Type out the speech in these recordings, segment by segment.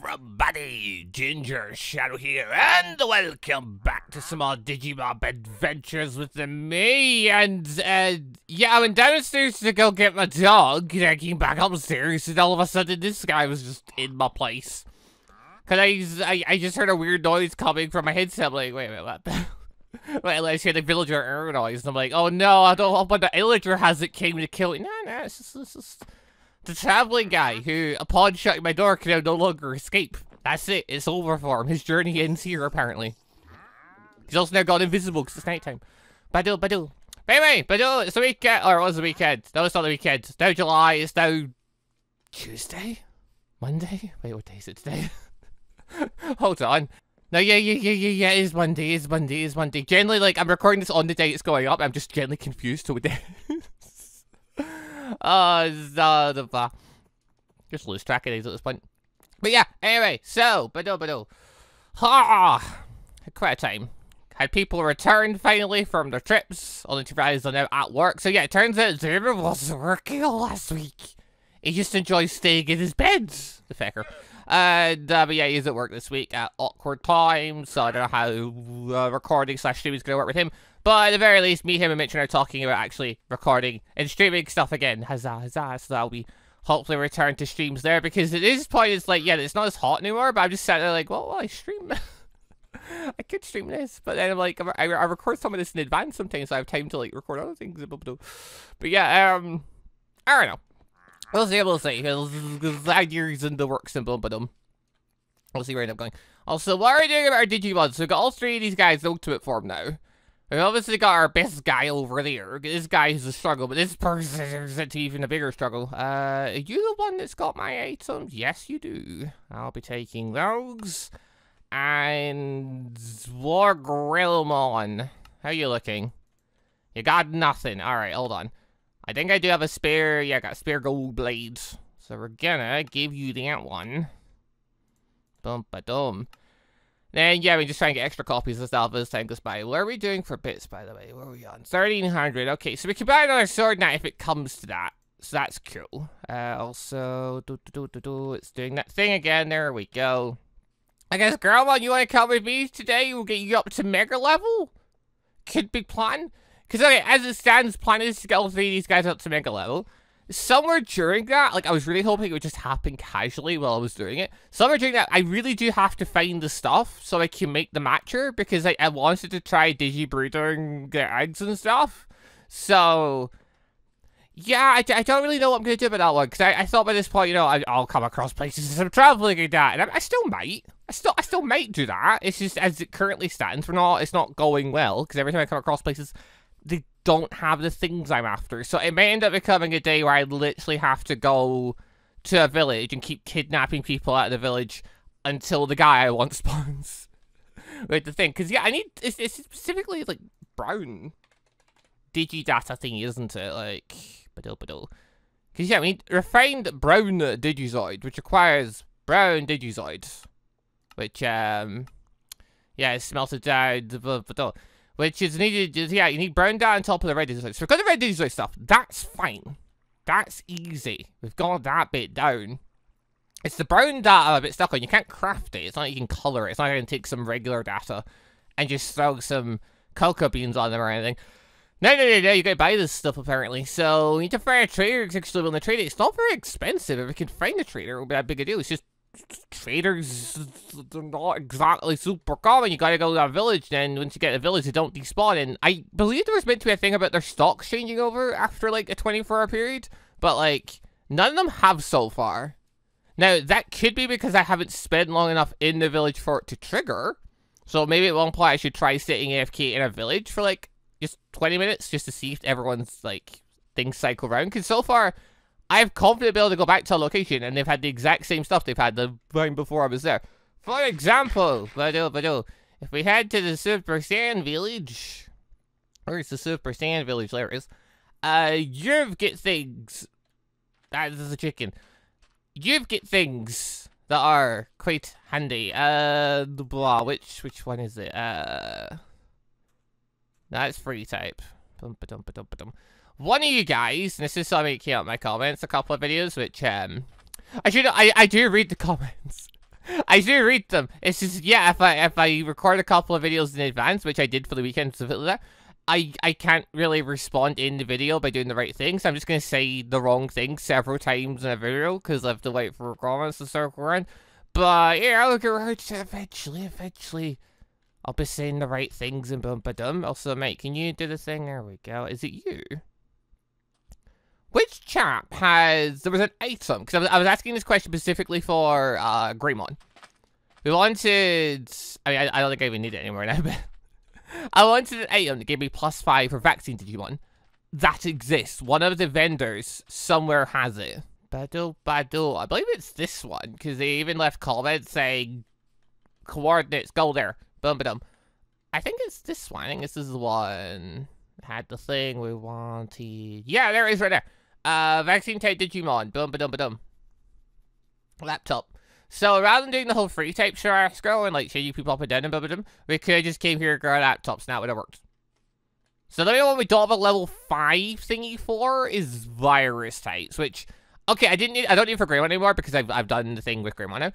everybody, Gingershadow here, and welcome back to some more Digimob adventures with me, and, yeah, I went downstairs to go get my dog, and I came back upstairs, and all of a sudden this guy was just in my place. Cause I just heard a weird noise coming from my headset, I'm like, wait a minute, what the? Wait, I hear the villager error noise, and I'm like, oh no, I don't hope the villager hasn't came to kill me. No, it's just the traveling guy who, upon shutting my door, can now no longer escape. That's it. It's over for him. His journey ends here, apparently. He's also now gone invisible because it's nighttime. Badoo, badoo. But anyway, badoo, it's the weekend. Or it was the weekend. No, it's not the weekend. It's now July. It's now Tuesday? Monday? Wait, what day is it today? Hold on. No, yeah, it is Monday. It's Monday. Generally, like, I'm recording this on the day it's going up. I'm just generally confused to what day it is. Just lose track of these at this point. But yeah, anyway, so, badoo. Ha! Had quite a time. Had people return finally from their trips. Only two guys are now at work. So yeah, it turns out Zero wasn't working all last week. He just enjoys staying in his bed, the fecker. And, but yeah, he's at work this week at awkward times, so I don't know how recording / streaming is going to work with him. But at the very least, me, him, and Mitch are talking about actually recording and streaming stuff again. Huzzah. So that'll be hopefully return to streams there, because at this point, it's like, yeah, it's not as hot anymore, but I'm just sat there like, well, I stream. I could stream this, but then I'm like, I record some of this in advance sometimes, so I have time to, like, record other things. But yeah, I don't know. We'll see. Because ideas in the works and we'll see where I end up going. Also, what are we doing about our Digimon? So we've got all three of these guys in ultimate form now. We've obviously got our best guy over there. This guy is a struggle, but this person is even a bigger struggle. Are you the one that's got my items? Yes, you do. I'll be taking those. And Wargrillmon. How you looking? You got nothing. Alright, hold on. I think I do have a spare, yeah, I got spare gold blades. So we're gonna give you that one. Bum-ba-dum. Then, yeah, we just try and get extra copies of stuff as time goes by. What are we doing for bits, by the way? Where are we on? 1300. Okay, so we can buy another sword now if it comes to that. So that's cool. Also, it's doing that thing again. There we go. I guess, Girlmon, you want to come with me today? We'll get you up to mega level? Could be plan. Because, okay, as it stands, plan is to get all three of these guys up to mega level. Somewhere during that, like, I was really hoping it would just happen casually while I was doing it. Somewhere during that, I really do have to find the stuff so I can make the matcher, because I wanted to try digi-breeding the eggs and stuff. So, yeah, I don't really know what I'm going to do about that one, because I thought by this point, you know, I'll come across places as I'm traveling like that, and I still might. I still might do that. It's just, as it currently stands, it's not going well, because every time I come across places, they don't have the things I'm after. So it may end up becoming a day where I literally have to go to a village and keep kidnapping people out of the village until the guy I want spawns. With the thing, because yeah, I need, it's specifically like brown digi-data thingy, isn't it? Like, badoo. Because yeah, we need refined brown Digizoid, which requires brown Digizoid. Which, yeah, is smelted down, which is needed, yeah, you need brown data on top of the red Digizoid. So we've got the red Digizoid stuff, that's fine. That's easy. We've got that bit down. It's the brown data I'm a bit stuck on. You can't craft it. It's not like you can color it. It's not like you can take some regular data and just throw some cocoa beans on them or anything. No, you gotta buy this stuff apparently. So you need to find a trader who's actually willing to trade it. It's not very expensive. If we can find a trader, it will be that big a deal. It's just traders, they're not exactly super common. You gotta go to a village, then once you get to a village, they don't despawn. And I believe there was meant to be a thing about their stocks changing over after like a 24-hour period, but like none of them have so far. Now that could be because I haven't spent long enough in the village for it to trigger. So maybe at one point I should try sitting AFK in a village for like just 20 minutes just to see if everyone's like things cycle around. Because so far I've confidently been able to go back to a location and they've had the exact same stuff they've had the time before I was there. For example, badoo, if we head to the Super Saiyan village, where's the Super Saiyan village? There it is. You get things. That is a chicken. You get things that are quite handy. Which one is it? That's free type. One of you guys, and this is something that came out in my comments a couple of videos, which, I do read the comments. I do read them. It's just, yeah, if I record a couple of videos in advance, which I did for the weekend specifically, I can't really respond in the video by doing the right thing, so I'm just going to say the wrong thing several times in a video, because I have to wait for comments to circle around. But, yeah, I'll get around to it eventually. I'll be saying the right things and boom-ba-dum. Also, mate, can you do the thing? There we go. Is it you? Which chap has... There was an item, because I was asking this question specifically for Greymon. We wanted... I mean, I don't think I even need it anymore now, but... I wanted an item that gave me +5 for vaccine Digimon. That exists. One of the vendors somewhere has it. Bado. I believe it's this one, because they even left comments saying... Coordinates, go there. Boom, ba-dum. I think it's this one. I think this is the one. Had the thing we wanted. Yeah, there it is right there. Vaccine type Digimon. Boom, ba-dum, ba-dum. Laptop. So rather than doing the whole free type scroll and like changing people up and down and blah, we could have just came here and got our laptops, and that would have worked. So the only one we don't have a level 5 thingy for is virus types, which, okay, I don't need it for Greymon anymore because I've done the thing with Greymon now.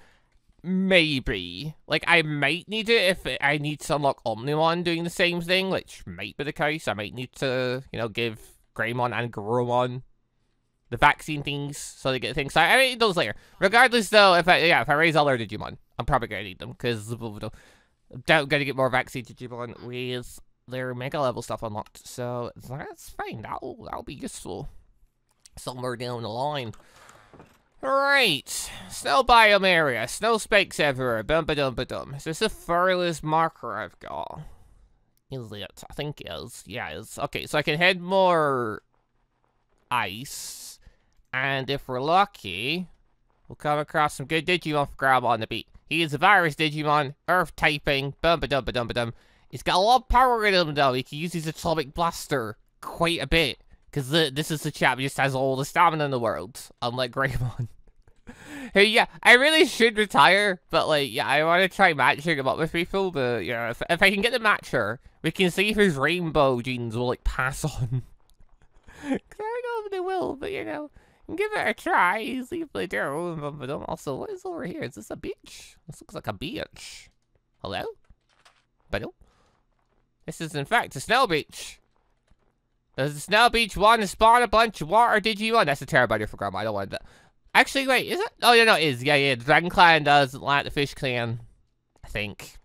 Maybe. Like, I might need it if I need to unlock Omnimon doing the same thing, which might be the case. I might need to, you know, give Greymon and Garurumon the vaccine things, so they get things. So I need those later. Regardless, though, if I raise all our Digimon, I'm probably gonna need them because I'm gonna get more vaccine Digimon with their mega level stuff unlocked. So that's fine. That'll be useful somewhere down the line. Right, snow biome area, snow spikes everywhere. Bum-ba-dum-ba-dum. Is this the furthest marker I've got? Is it? I think it is. Yeah, it is. Okay, so I can head more ice. And if we're lucky, we'll come across some good Digimon for grab on the beat. He is a virus Digimon, earth typing, bum-ba-dum-ba-dum-ba-dum. He's got a lot of power in him though. He can use his atomic blaster quite a bit. Because this is the chap who just has all the stamina in the world, unlike Greymon. Hey, yeah, I really should retire, but like, yeah, I want to try matching him up with people, but yeah, if I can get the matcher, we can see if his rainbow genes will like pass on. I don't know if they will, but you know, give it a try, see if they do. But also, what is over here? Is this a beach? This looks like a beach. Hello? But no. This is in fact a snow beach. Does the snow beach want to spawn a bunch of water Digimon? That's a terrible idea for Grandma. I don't want that. Actually, wait, is it? Oh, yeah, no, it is. Yeah, the Dragon Clan doesn't like the Fish Clan. I think.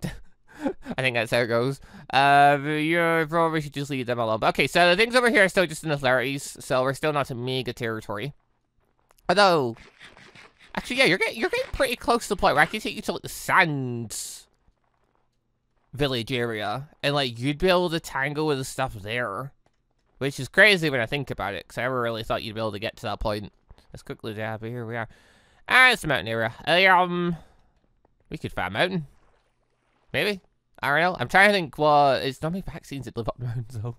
I think that's how it goes. You probably should just leave them alone. But okay, so the things over here are still just in the 30s, so we're still not in mega territory. Although, actually, yeah, you're getting pretty close to the point where I can take you to like the Sands village area, and like you'd be able to tangle with the stuff there. Which is crazy when I think about it, because I never really thought you'd be able to get to that point. Let's quickly dab, here we are. Ah, it's the mountain area. We could find a mountain. Maybe? I don't know. I'm trying to think what... It's not many vaccines that live up the mountains, though.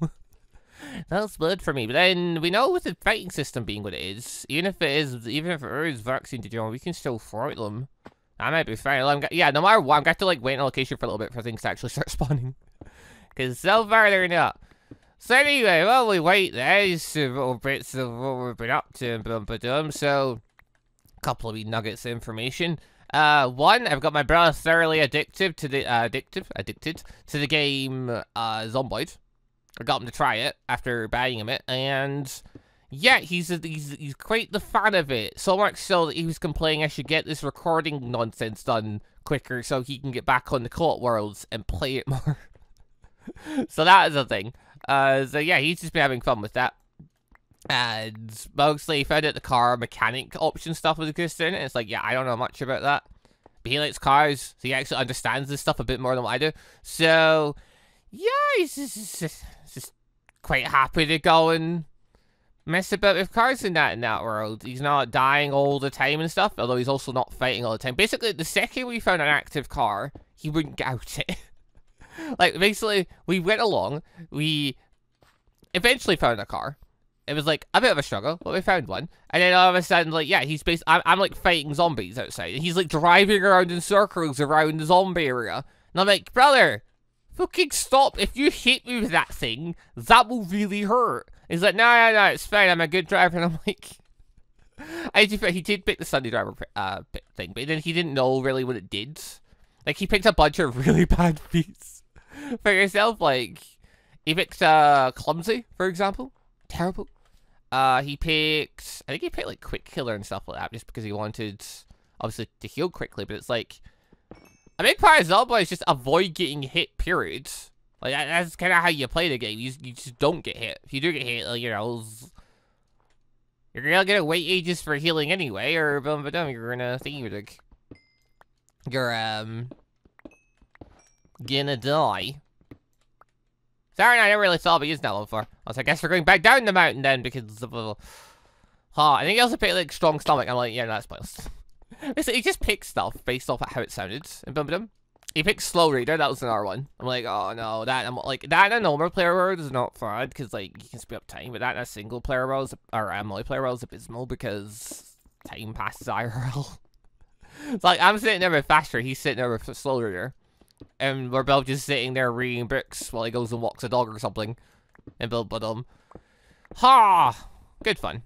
That's blood for me. But then, we know with the fighting system being what it is, even if it is vaccine to do, we can still fight them. I might be fine. Yeah, no matter what, I'm going to like wait in a location for a little bit for things to actually start spawning. Because so far, they're not. So anyway, while we wait, there's little bits of what we've been up to and bum-ba-dum. So, a couple of wee nuggets of information. One, I've got my brother thoroughly addicted to the game Zomboid. I got him to try it after buying him it, and yeah, he's quite the fan of it. So much so that he was complaining I should get this recording nonsense done quicker so he can get back on the co-op worlds and play it more. So that is a thing. So yeah, he's just been having fun with that. And mostly he found out the car mechanic option stuff was existing, and it's like, yeah, I don't know much about that. But he likes cars, so he actually understands this stuff a bit more than what I do. So, yeah, he's just quite happy to go and mess about with cars in that world. He's not dying all the time and stuff, although he's also not fighting all the time. Basically, the second we found an active car, he wouldn't get out it. Like, basically, we went along, we eventually found a car. It was, like, a bit of a struggle, but we found one. And then all of a sudden, like, yeah, he's basically, I'm like, fighting zombies outside. And he's, like, driving around in circles around the zombie area. And I'm like, brother, fucking stop. If you hit me with that thing, that will really hurt. He's like, no, it's fine. I'm a good driver. And I'm like, He did pick the Sunday Driver thing, but then he didn't know really what it did. Like, he picked a bunch of really bad feats for yourself. Like, he picked Clumsy, for example. Terrible. I think he picked, like, Quick Killer and stuff like that, just because he wanted, obviously, to heal quickly. But it's like, a big part of Zelda is just avoid getting hit, period. Like, that's kind of how you play the game. You just don't get hit. If you do get hit, like, you know, you're gonna wait ages for healing anyway, or boom, you're gonna thingy-dig. You're, gonna die. Sorry, I never really saw, but he's not level 4. I guess we're going back down the mountain then, because of the... I think he also picked, like, Strong Stomach. I'm like, yeah, no, that's pointless. Basically, he just picked stuff based off how it sounded, and boom. He picked Slow Reader, that was another one. I'm like, oh no, that in a normal player mode is not fun, because, like, you can speed up time, but that in a single player mode, or a multiplayer mode is abysmal, because time passes IRL. It's like, I'm sitting there with Faster, he's sitting there with Slow Reader, and we're both just sitting there reading books while he goes and walks a dog or something, and good fun.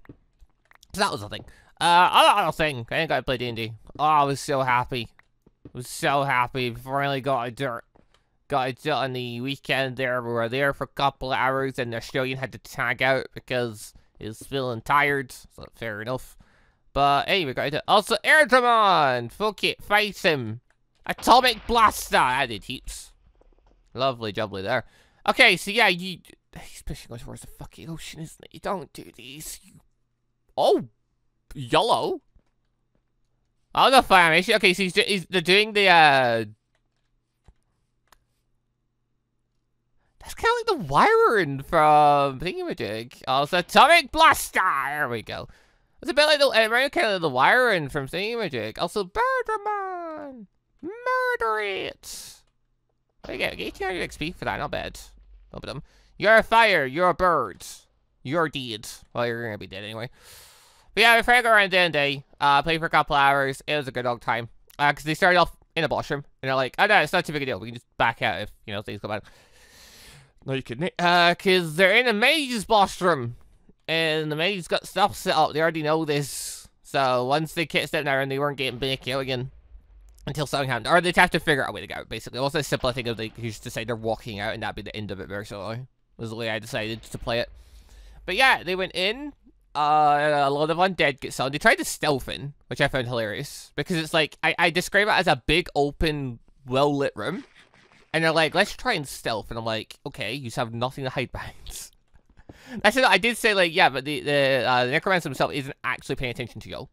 So that was the thing. Other thing, I think I played D&D. Oh, I was so happy. I was so happy. Finally got a dirt. Got a dirt on the weekend there. We were there for a couple of hours and the Australian had to tag out because he was feeling tired. So fair enough. But hey, we got it. Also, Digimon! Fuck it, fight him. Atomic Blaster! I did heaps. Lovely jubbly there. Okay, so yeah, he's pushing us towards the fucking ocean, isn't he? Don't do these. Oh! Yellow? Oh, the fire animation. Okay, so they're doing the, that's kind of like the wiring from Thingamajig. Oh, it's Atomic Blaster! There we go. It's a bit like kind of the wiring from Thingamajig. Also, Birdramon! Murder it! There you go, get 1800 XP for that, not bad. You're a fire, you're a bird. You're dead. Well, you're gonna be dead anyway. But yeah, we finally got around D&D, played for a couple hours. It was a good old time. Because they started off in a boss room, and they're like, oh no, it's not too big a deal. We can just back out if, you know, things go bad. No, you couldn't. Because they're in a mage's boss room, and the mage's got stuff set up. They already know this. So once they kicked it there, and they weren't getting back out again until something happened. Or they'd have to figure out a way to get out, basically. Also, a simple thing of they used to say they're walking out, and that'd be the end of it, basically. Was the way I decided to play it. But yeah, they went in. A lot of undead get summoned. They tried to stealth in, which I found hilarious. Because it's like, I describe it as a big, open, well-lit room. And they're like, let's try and stealth. And I'm like, okay, you just have nothing to hide behind. I did say, like, yeah, but the Necromancer himself isn't actually paying attention to you.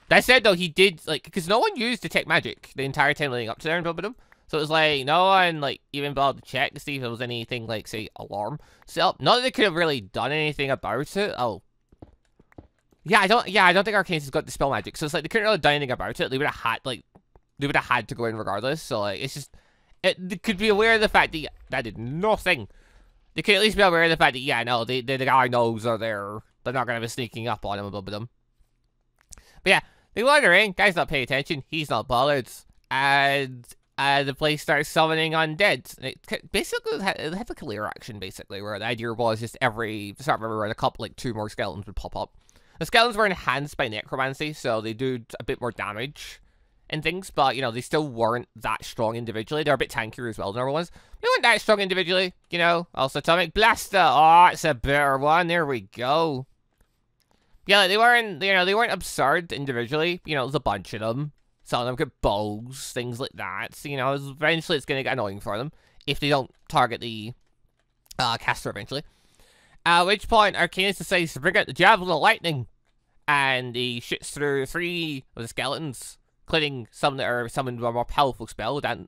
That said, though, he did, like, because no one used Detect Magic the entire time leading up to there and building them. So it was like, no one, like, even bothered to check to see if there was anything, like, say, alarm set up. Not that they could have really done anything about it. Oh. Yeah, I don't think Arcanus has got the spell magic. So it's like, they couldn't really do anything about it. They would have had, to go in regardless. So, like, it's just, they could be aware of the fact that, that did nothing. They could at least be aware of the fact that, yeah, no, the guy knows they're there. They're not going to be sneaking up on him above them. But yeah, they wander in. Guy's not paying attention. He's not bothered. And the place starts summoning undead. And it basically had like a layer action, basically, where the idea was just every start of every round, a couple, like 2 more skeletons would pop up. The skeletons were enhanced by necromancy, so they do a bit more damage and things, but, you know, they still weren't that strong individually. They're a bit tankier as well than other ones. They weren't that strong individually, you know. Also, Atomic Blaster. Oh, it's a better one. There we go. Yeah, they weren't, you know, they weren't absurd individually. You know, there's a bunch of them. Some of them get bows, things like that. So, you know, eventually it's going to get annoying for them if they don't target the caster eventually. At which point, Arcanus decides to bring out the Javelin of Lightning. And he shoots through 3 of the skeletons, including some that are summoned with a more powerful spell, Dance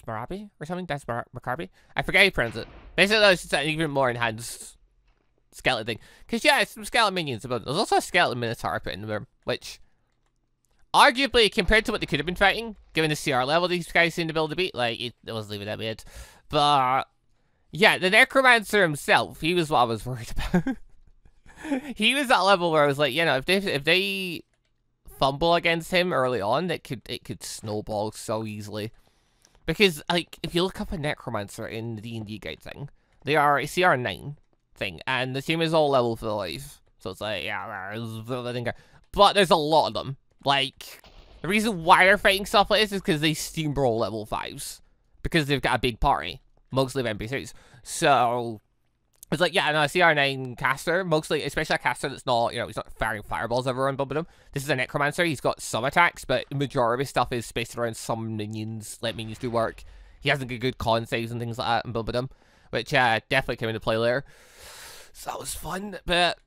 Marabi or something? Dance Macabi? I forget how you pronounce it. Basically, it's just an even more enhanced skeleton thing. Because, yeah, it's some skeleton minions. But there's also a skeleton minotaur put in there, which, arguably, compared to what they could have been fighting, given the CR level these guys seem to be able to beat, like, it was leaving that bit. But yeah, the Necromancer himself, he was what I was worried about. He was that level where I was like, you know, if they fumble against him early on, it could snowball so easily. Because, like, if you look up a Necromancer in the D&D guide thing, they are a CR9 thing, and the team is all level 5. So it's like, yeah, there's a thing. but there's a lot of them. Like, the reason why they're fighting stuff like this is because they steamroll level 5s. Because they've got a big party, mostly of NPCs. So, it's like, yeah, no, a CR9 caster, mostly, especially a caster that's not, you know, he's not firing fireballs everywhere and bumping them. This is a necromancer, he's got some attacks, but the majority of his stuff is spaced around some minions, let minions do work. He has a good con saves and things like that and bumping them, which definitely came into play later. So that was fun, but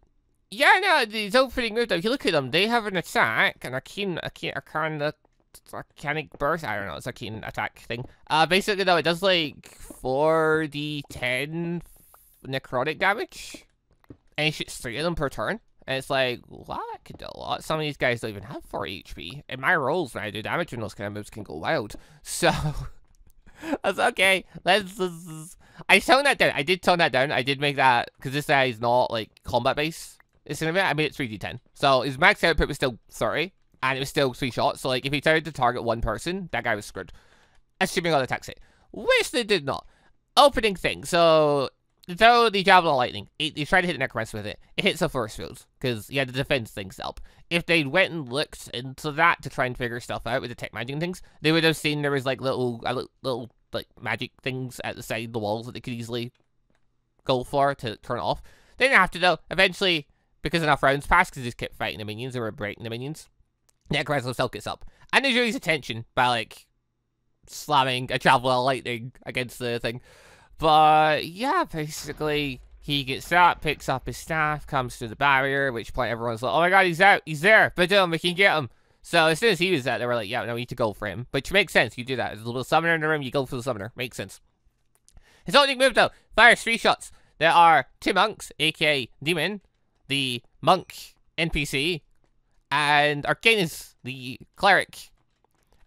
yeah, no, these opening moves, if you look at them, they have an attack, an arcanic burst, I don't know, it's a keen attack thing. Basically though, it does like 4d10 necrotic damage, and he shoots 3 of them per turn, and it's like, wow, that could do a lot. Some of these guys don't even have 4 HP. In my rolls, when I do damage, when those kind of moves can go wild. So, I was okay, I toned that down. I did tone that down. I did make that, because this guy is not, like, combat-based. It's I made it 3d10. So, his max output was still 30, and it was still 3 shots. So, like, if he tried to target one person, that guy was screwed. Assuming all the attacks hit. Which they did not. Opening thing. So, throw the Javelin of Lightning. You try to hit the Necromancer with it. It hits the force field, because he had the defense things up. If they went and looked into that to try and figure stuff out with the tech magic and things, they would have seen there was, like, little like, magic things at the side of the walls that they could easily go for to turn it off. They didn't have to, though. Eventually, because enough rounds passed, because they just kept fighting the minions, they were breaking the minions, Necromancer himself gets up. And they drew his attention by, like, slamming a Javelin of Lightning against the thing. But, yeah, basically, he gets up, picks up his staff, comes to the barrier, at which point everyone's like, oh my god, he's out, he's there, but we can get him. So, as soon as he was out, they were like, yeah, no, we need to go for him. Which makes sense, you do that. There's a little summoner in the room, you go for the summoner. Makes sense. His opening move, though, fires 3 shots. There are 2 monks, aka Demon, the monk NPC, and Arcanus, the cleric.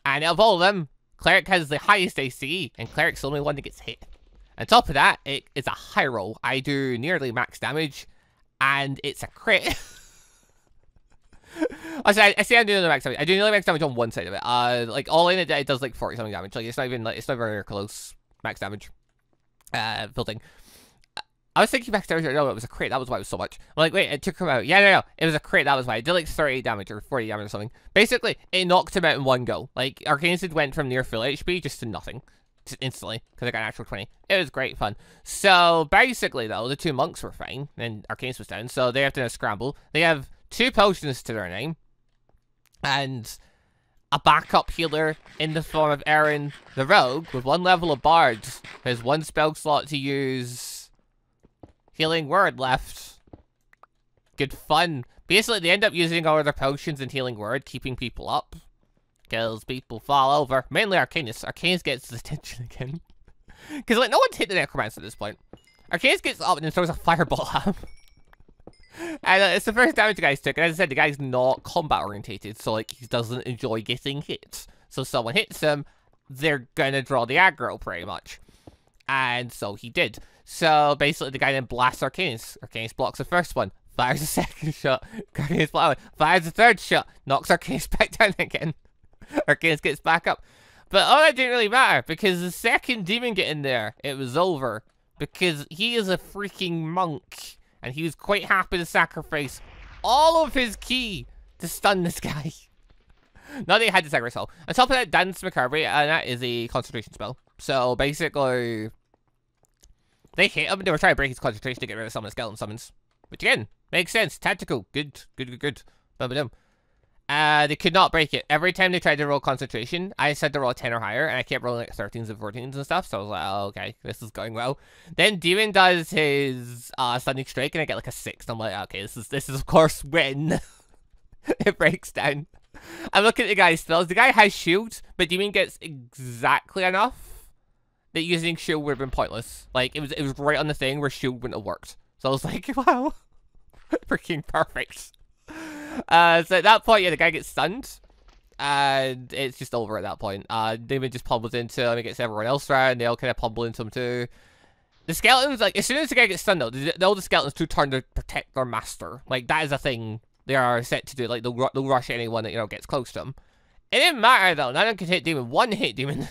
And out of all of them, cleric has the highest AC, and cleric's the only one that gets hit. On top of that, it is a high roll. I do nearly max damage, and it's a crit. I say I'm doing the max damage. I do nearly max damage on one side of it. Like all in it does like 40 something damage. Like it's not even like it's not very close max damage. Building. I was thinking max damage. No, it was a crit. That was why it was so much. I'm like, wait, it took him out. Yeah, no, it was a crit. That was why. It did like 30 damage or 40 damage or something. Basically, it knocked him out in one go. Like Arcanus went from near full HP just to nothing. Just instantly, because I got an actual 20. It was great fun. So, basically, though, the 2 monks were fine, and Arcanus was down, so they have to scramble. They have 2 potions to their name, and a backup healer in the form of Aaron the Rogue, with 1 level of Bard, has 1 spell slot to use Healing Word left. Good fun. Basically, they end up using all of their potions and Healing Word, keeping people up. Kills people fall over. Mainly Arcanus. Arcanus gets the attention again. Because, like, no one's hit the Necromancer at this point. Arcanus gets up and then throws a fireball at him. And it's the first damage the guys took. And as I said, the guy's not combat orientated. So, like, he doesn't enjoy getting hit. So, someone hits him, they're gonna draw the aggro, pretty much. And so he did. So, basically, the guy then blasts Arcanus. Arcanus blocks the first one. Fires the second shot. Arcanus fires the third shot. Knocks Arcanus back down again. Arcanus gets back up. But all that didn't really matter, because the second demon get in there, it was over. Because he is a freaking monk, and he was quite happy to sacrifice all of his ki to stun this guy. Not that he had to sacrifice all. On top of that, Dance Macabre, and that is a concentration spell. So basically, they hit him, and they were trying to break his concentration to get rid of some of the skeleton summons. Which again, makes sense. Tactical. Good. Boom. They could not break it. Every time they tried to roll concentration, I said to roll a 10 or higher, and I kept rolling like 13s and 14s and stuff, so I was like, oh, okay, this is going well. Then Demon does his stunning strike, and I get like a 6, and I'm like, okay, this is of course when it breaks down. I'm looking at the guy's spells. The guy has shield, but Demon gets exactly enough that using shield would have been pointless. Like, it was right on the thing where shield wouldn't have worked. So I was like, wow, freaking perfect. So at that point, yeah, the guy gets stunned, and it's just over at that point. Demon just pummels into him, and gets everyone else around, they all kind of pummel into him too. The skeletons, like, as soon as the guy gets stunned though, all the skeletons do turn to protect their master. Like, that is a thing they are set to do. Like, they'll rush anyone that, you know, gets close to them. It didn't matter though, none of them could hit Demon. One hit Demon.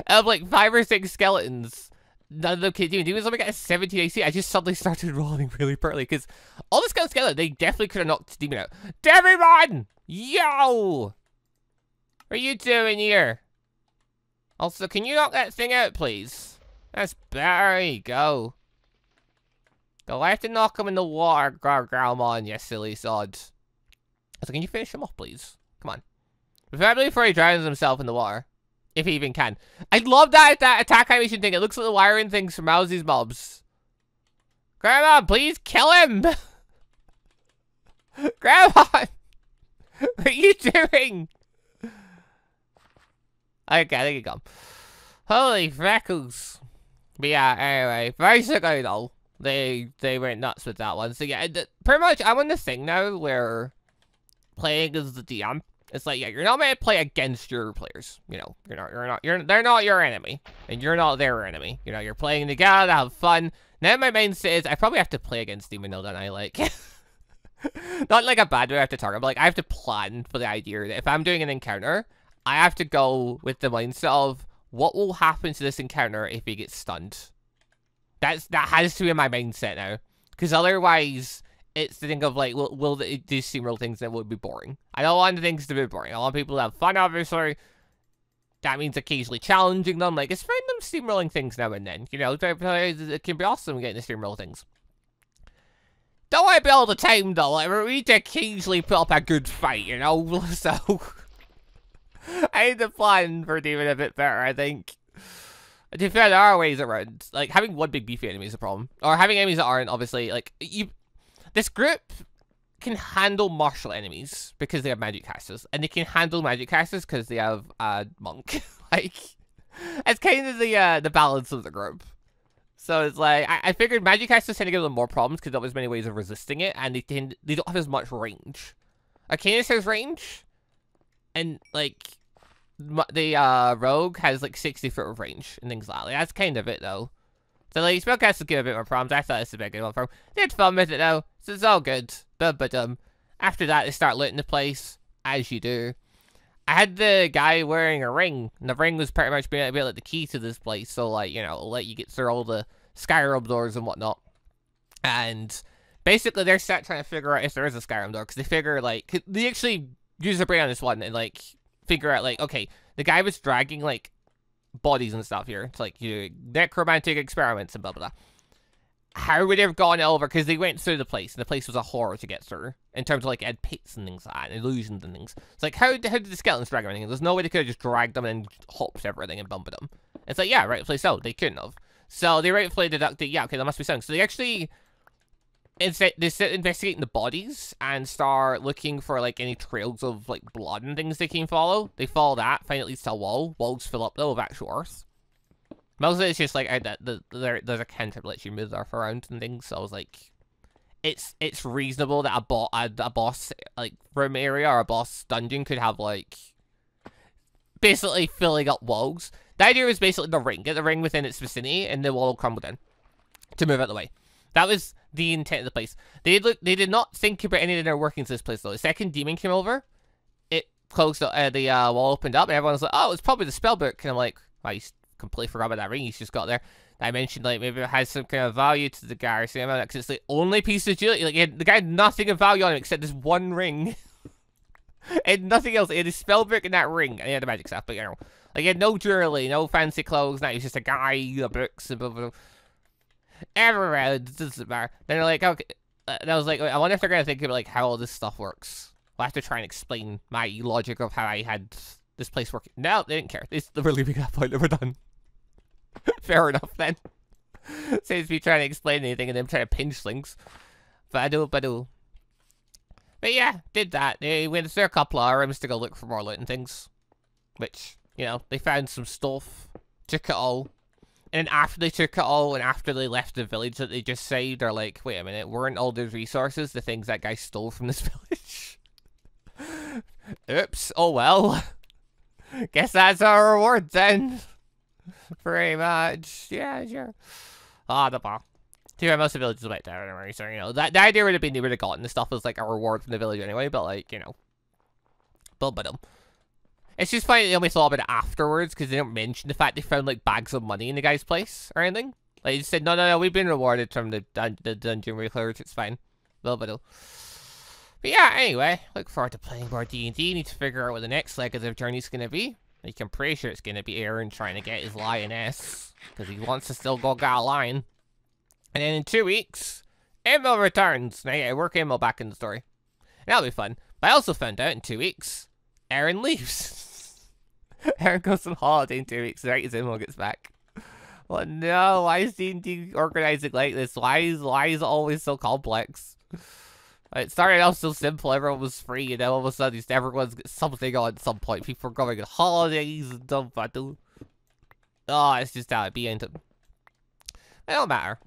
Out of like 5 or 6 skeletons, none of them can do. Demons only got a 17 AC. I just suddenly started rolling really poorly because all the skills together, they definitely could have knocked Demon out. Digimon! Yo! What are you doing here? Also, can you knock that thing out, please? That's better. There you go. Go, I have to knock him in the water, Growlmon, you silly sod. So can you finish him off, please? Come on. Preferably before he drowns himself in the water. If he even can. I love that attack animation thing. It looks like the wiring things from Mousy's mobs. Grandma, please kill him! Grandma! What are you doing? Okay, there you go. Holy freckles. But yeah, anyway, basically though, they went nuts with that one. So yeah, pretty much I'm on the thing now where playing as the DM, it's like, yeah, you're not meant to play against your players. You know, they're not your enemy, and you're not their enemy. You know, you're playing together to have fun. Now my mindset is I probably have to play against them, though, don't I? Like, not like a bad way I have to target, but like I have to plan for the idea that if I'm doing an encounter, I have to go with the mindset of what will happen to this encounter if he gets stunned. That has to be my mindset now, because otherwise it's the thing of like, will these steamroll things that would be boring. I don't want the things to be boring. I want people to have fun, obviously. That means occasionally challenging them. Like, it's random steamrolling things now and then. You know, it can be awesome getting to steamroll things. Don't want to be all the time, though. Like, we need to occasionally put up a good fight, you know? So, I need to plan for doing a bit better, I think. To be fair, there are ways around. Like, having one big beefy enemy is a problem. Or having enemies that aren't, obviously, like, this group can handle martial enemies because they have magic casters, and they can handle magic casters because they have a monk. Like, it's kind of the balance of the group. So it's like I figured magic casters tend to give them more problems because there's many ways of resisting it, and they don't have as much range. Arcanus has range, and like the rogue has like 60 foot of range and things like that. Like, that's kind of it though. So like spellcasters give a bit more problems. I thought this was a big good one for them. They had fun with it though, so it's all good. But after that they start looting the place, as you do. I had the guy wearing a ring, and the ring was pretty much being a bit like the key to this place. So like, you know, it'll let you get through all the Skyrim doors and whatnot. And basically they're trying to figure out if there is a Skyrim door, because they figure like they actually use their brain on this one and like figure out like, okay, the guy was dragging like bodies and stuff here. It's like, you necromantic experiments and blah blah blah. How would they have gone over? Because they went through the place, and the place was a horror to get through in terms of like it had pits and things like that, and illusions and things. It's like, how did the skeletons drag everything? There's no way they could have just dragged them and hopped everything and bumped them. It's like, yeah, rightfully so, they couldn't have. So they rightfully deducted, yeah, okay, there must be something. So they actually they start investigating the bodies and start looking for like any trails of like blood and things they can follow. They follow that, find it leads to a wall. Walls fill up though with actual earth. Mostly it's just like there's a cantrip that lets you move the earth around and things. So I was like, it's reasonable that a boss like room area or a boss dungeon could have like basically filling up walls. The idea was basically the ring. Get the ring within its vicinity, and the wall will crumble down to move out of the way. That was the intent of the place. They did not think about any of their workings in this place, though. The second demon came over, it closed, the wall opened up, and everyone was like, oh, it's probably the spell book. And I'm like, well, you completely forgot about that ring he's just got there. I mentioned, like, maybe it has some kind of value to the guy or something like that, because it's the only piece of jewelry. Like, the guy had nothing of value on him except this one ring. And nothing else. He had his spell book and that ring, and he had a magic staff, but, you know. Like, he had no jewelry, no fancy clothes, he was just a guy, books, and blah, blah, blah. Everywhere, it doesn't matter. Then they're like, okay, and I was like, I wonder if they're gonna think about like how all this stuff works. I'll have to try and explain my logic of how I had this place working. No, they didn't care. They were leaving that point. They were done. Fair enough then. Saves me trying to explain anything and them trying to pinch things. But yeah, did that. They went through a couple of rooms to go look for more loot and things, which, you know, they found some stuff, took it all. And then after they took it all, and after they left the village that they just saved, they're like, wait a minute, weren't all those resources the things that guy stole from this village? Oops, oh well. Guess that's our reward then. Pretty much. Yeah, sure. Ah, the ball. Most of the villages went down anyway, so, you know, the idea would have been they would have gotten the stuff as, like, a reward from the village anyway, but, like, you know. But, it's just funny they only thought about it afterwards, because they don't mention the fact they found, like, bags of money in the guy's place or anything. Like, he said, no, we've been rewarded from the dungeon reclaimed, it's fine. Little bit of... But yeah, anyway, look forward to playing more D&D. Need to figure out what the next leg of the journey's gonna be. Like, I'm pretty sure it's gonna be Aaron trying to get his lioness, because he wants to still go get a lion. And then in 2 weeks, Emil returns. Now, yeah, work Emil back in the story. That'll be fun. But I also found out in 2 weeks, Aaron leaves. Aaron goes on holiday in 2 weeks, right as Emil gets back. Well, no, why is D&D organizing like this? Why is it always so complex? It started out so simple, everyone was free, and then all of a sudden everyone's got something on at some point. People are going on holidays and stuff. Oh, it's just how it be, ain't it? It don't matter.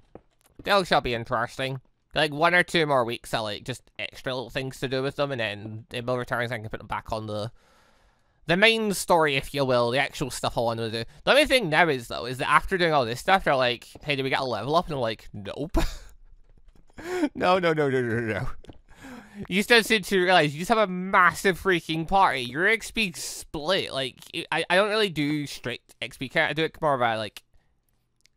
They shall be interesting. Like 1 or 2 more weeks, I like just extra little things to do with them, and then Emil returns, I can put them back on the main story, if you will, the actual stuff I want to do. The only thing now is, though, is that after doing all this stuff, they're like, hey, do we get a level up? And I'm like, nope. No. You still seem to realize you just have a massive freaking party. Your XP split. Like, I don't really do strict XP count. I do it more about, like,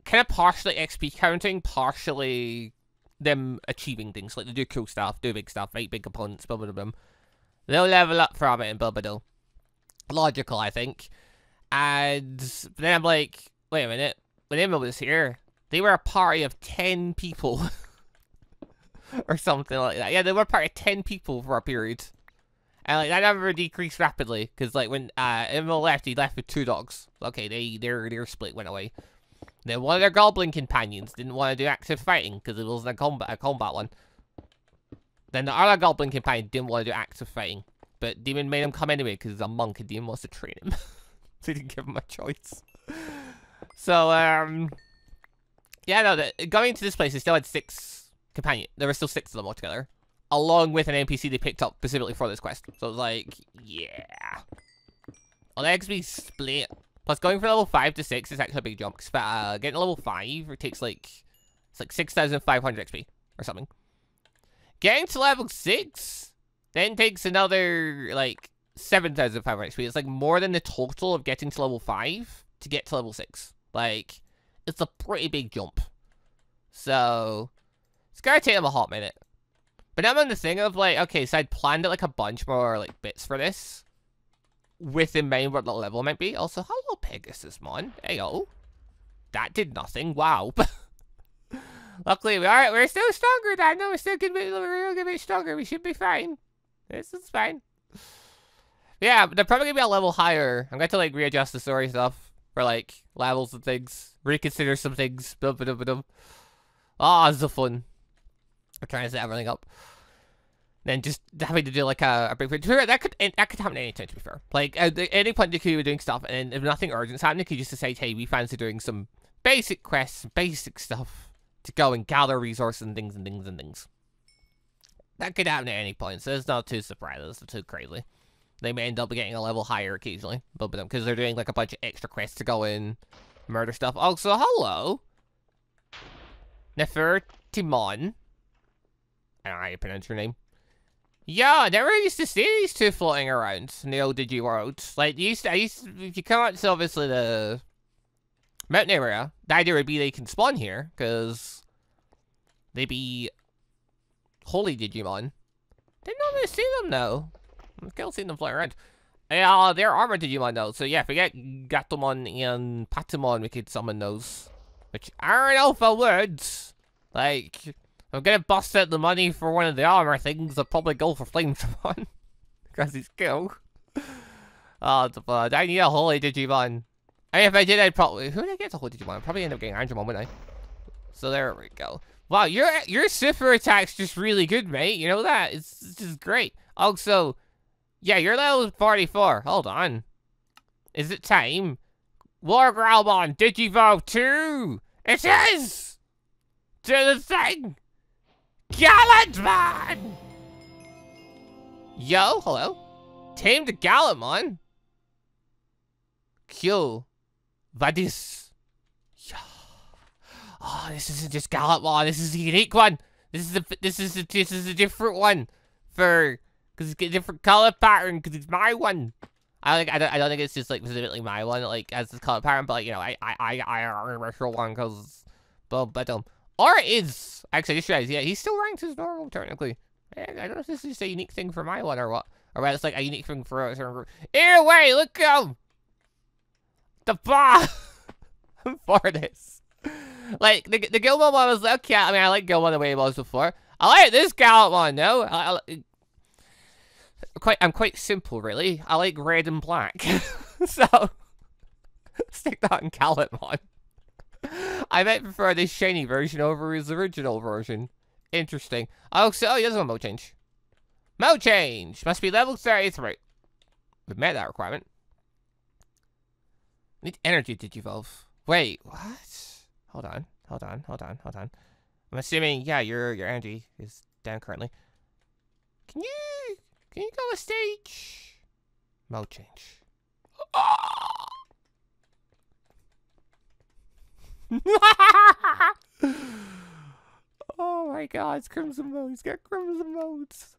kind of partially XP counting, partially them achieving things. Like, they do cool stuff, do big stuff, make big components, blah, blah, blah. They'll level up from it and blah, blah, blah. Logical, I think. And then I'm like, wait a minute. When Emma was here, they were a party of 10 people. Or something like that. Yeah, they were a party of 10 people for a period. And like that number decreased rapidly. Because like when Emma left, he left with 2 dogs. Okay, their split went away. Then one of their goblin companions didn't want to do active fighting because it wasn't a combat one. Then the other goblin companion didn't want to do active fighting. But Demon made him come anyway because he's a monk and Demon wants to train him. So he didn't give him a choice. So, yeah, no, going to this place, they still had 6 companions. There were still 6 of them altogether. Along with an NPC they picked up specifically for this quest. So it was like, yeah. Well, the XP split. Plus, going from level 5 to 6 is actually a big jump. Because getting to level 5, it takes like, it's like 6,500 XP or something. Getting to level 6... then takes another, like, 7,500 XP. It's, like, more than the total of getting to level 5 to get to level 6. Like, it's a pretty big jump. So, it's gonna take them a hot minute. But I'm on the thing of, like, okay, so I'd planned it, like, a bunch more, like, bits for this. With in mind what the level might be. Also, hello, Pegasus, mon. Heyo. That did nothing. Wow. Luckily, we're still stronger, Dan. No, we're still gonna be a bit stronger. We should be fine. This is fine. Yeah, they're probably gonna be a level higher. I'm going to like readjust the story stuff for like levels and things. Reconsider some things. Oh, it's so fun. I'm trying to set everything up. Then just having to do like a break. That could happen at any time, to be fair. Like at any point you could be doing stuff, and if nothing urgent's happening, you could just decide, hey, we fancy doing some basic quests, basic stuff to go and gather resources and things. That could happen at any point, so it's not too surprising, it's not too crazy. They may end up getting a level higher occasionally, because they're doing like a bunch of extra quests to go and murder stuff. Also, hello! Nefertimon. I don't know how you pronounce your name. Yeah, I never used to see these two floating around in the old Digi world. Like, if you come out to obviously the mountain area, the idea would be they can spawn here, because they be holy Digimon. Didn't normally see them though. I've still seen them flying around. Yeah, they're armored Digimon though, so yeah, forget Gatomon and Patamon, we could summon those. Which aren't alpha words. Like, I'm gonna bust out the money for one of the armor things, I'll probably go for Flametremon. Because he's cool. Oh, it's fun. I need a holy Digimon. I mean, if I did, I'd probably... Who would I get a holy Digimon? I'd probably end up getting Angemon, wouldn't I? So there we go. Wow, your super attack's just really good, mate. You know that? It's just great. Also, yeah, you're level 44. Hold on. Is it time? War Growlmon, Digivolve 2! It is! Do the thing! Gallantmon! Yo, hello? Tame the Gallantmon? Q. Vadis. Yo. Oh, this isn't just Gallantmon, this is a unique one! This is a different one. Because it's got a different color pattern, because it's my one. I don't think it's just like specifically my one, like as the color pattern, but like, you know, I a special one because Or is actually I just realized, yeah, he's still ranked as normal technically. I don't know if this is just a unique thing for my one or what. Or whether it's like a unique thing for a certain group. Either way, look him! The boss for this. Like the Gilmon one was okay. I mean, I like Gilmon the way it was before. I like this Gallant one, no? I'm quite simple, really. I like red and black. So stick that in Gallant one. I might prefer this shiny version over his original version. Interesting. Oh, so he doesn't want mode change. Mode change! Must be level 33. We've met that requirement. Need energy Digivolve. Wait, what? Hold on. I'm assuming, yeah, your energy is down currently. Can you go a stage? Mode change. Oh my god, it's Crimson Mode. He's got Crimson Modes.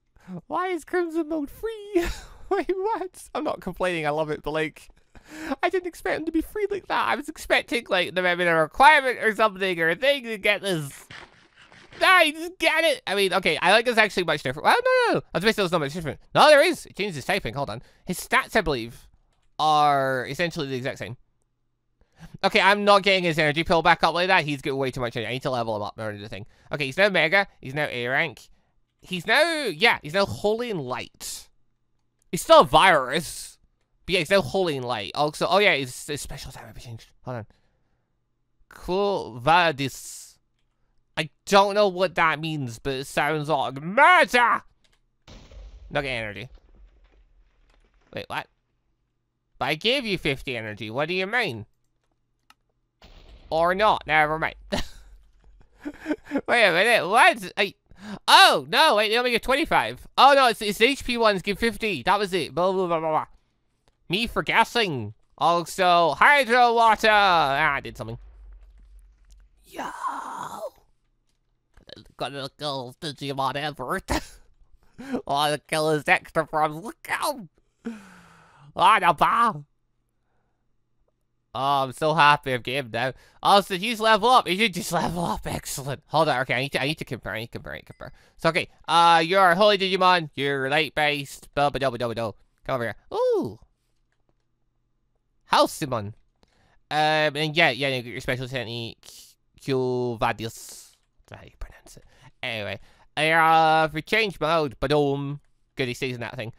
Why is Crimson Mode free? Wait, what? I'm not complaining, I love it, but like, I didn't expect him to be free like that. I was expecting like there might be a requirement or something or a thing to get this. Nah, you just get it. I mean, okay, I like this actually much different. Well, no. I was basically it's not much different. No, there is. It changes his typing. Hold on. His stats, I believe, are essentially the exact same. Okay, I'm not getting his energy pill back up like that. He's got way too much energy. I need to level him up more into the thing. Okay, he's now Mega. He's now A rank. He's now Holy and Light. He's still a virus. But yeah, he's now Holy and Light. Also, oh yeah, his special attack might be changed. Hold on. Cool Vadis. I don't know what that means, but it sounds like murder! Not getting energy. Wait, what? But I gave you 50 energy. What do you mean? Or not. Never mind. Wait a minute. What? Oh, no. Wait, they only give 25. Oh, no. It's HP ones give 50. That was it. Blah, blah, blah, blah, blah. Me for guessing. Also, hydro water. Ah, I did something. Yo. Gonna kill Digimon Everett. Oh, the kill his extra from. Look out. Oh, no, bomb. Oh, I'm so happy I've gamed now. Also, did you just level up? You did just level up. Excellent. Hold on. Okay, I need to compare. So, okay. You're Holy Digimon. You're light-based. Come over here. Ooh. Halcyon. And yeah, you get your special technique. Q-Vadius. That's how you pronounce it. Anyway. For change mode. Good, he stays in that thing.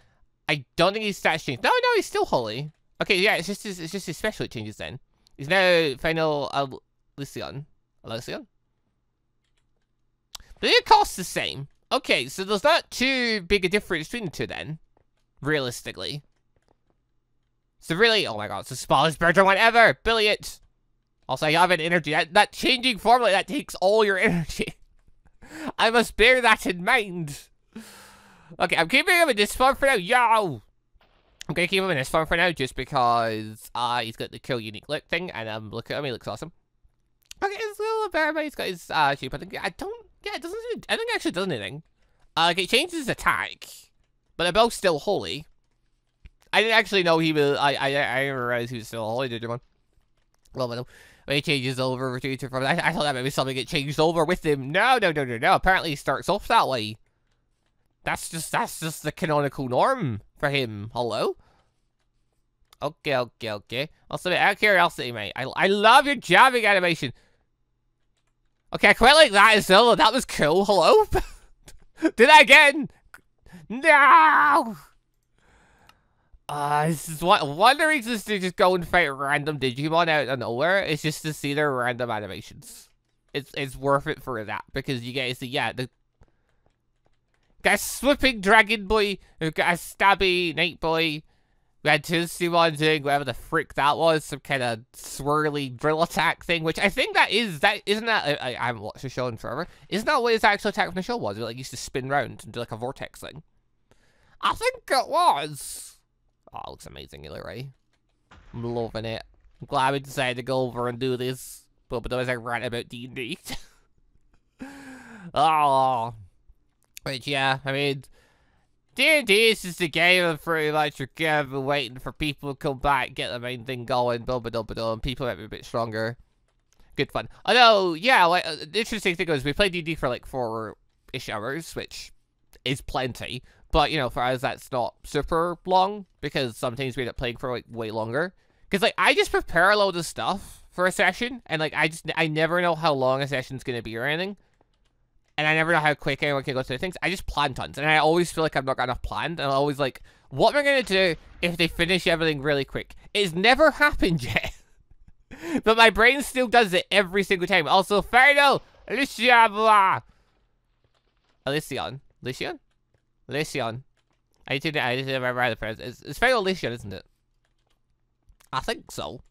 I don't think his stats change. No, he's still Holy. Okay, yeah, it's just his special changes then. He's now final Alcyon. But it costs the same. Okay, so there's not too big a difference between the two then. Realistically. So really, oh my god, it's the smallest bird one ever. Brilliant. Also, I have an energy. That changing form like that takes all your energy. I must bear that in mind. Okay, I'm keeping him in this form for now. Yo! I'm gonna keep him in this form for now just because he's got the cool unique look thing, and look at him, he looks awesome. Okay, it's a little better, but he's got his shape. I think it actually does anything. Okay, it changes his attack, but they're both still Holy. I didn't actually know he was. I didn't realize he was still a Holy Digimon. Well, when he changes over to from, I thought that maybe something get changed over with him. No. Apparently, he starts off that way. That's just the canonical norm for him. Hello? Okay. Also, out of curiosity, mate, I love your jabbing animation. Okay, I quite like that as well. That was cool. Hello? Did that again? No! This is one of the reasons to just go and fight random Digimon out of nowhere is just to see their random animations. It's worth it for that, because you get to see, yeah, got a swooping dragon boy, we've got a stabby night boy, we had Digimon doing whatever the frick that was, some kind of swirly drill attack thing, which I think isn't that, I haven't watched the show in forever, isn't that what his actual attack from the show was? It like used to spin round and do like a vortex thing. I think it was. Oh, it looks amazing, right? I'm loving it. I'm glad we decided to go over and do this, but otherwise I rant about D&D. Oh. But yeah, I mean, D&D is just a game of pretty much you're waiting for people to come back, get the main thing going, and people might be a bit stronger. good fun. Although, yeah, like, the interesting thing was we played D&D for like 4-ish hours, which is plenty. But, you know, for us, that's not super long, because sometimes we end up playing for, like, way longer. Because, like, I just prepare a load of stuff for a session, and, like, I never know how long a session's going to be or anything. And I never know how quick anyone can go through things. I just plan tons, and I always feel like I've not got enough planned, and I'm always like, what am I going to do if they finish everything really quick? It's never happened yet. But my brain still does it every single time. Also, Ferno! Elysion! I need to remember how to pronounce it. It's Ferno Elysion, isn't it? I think so.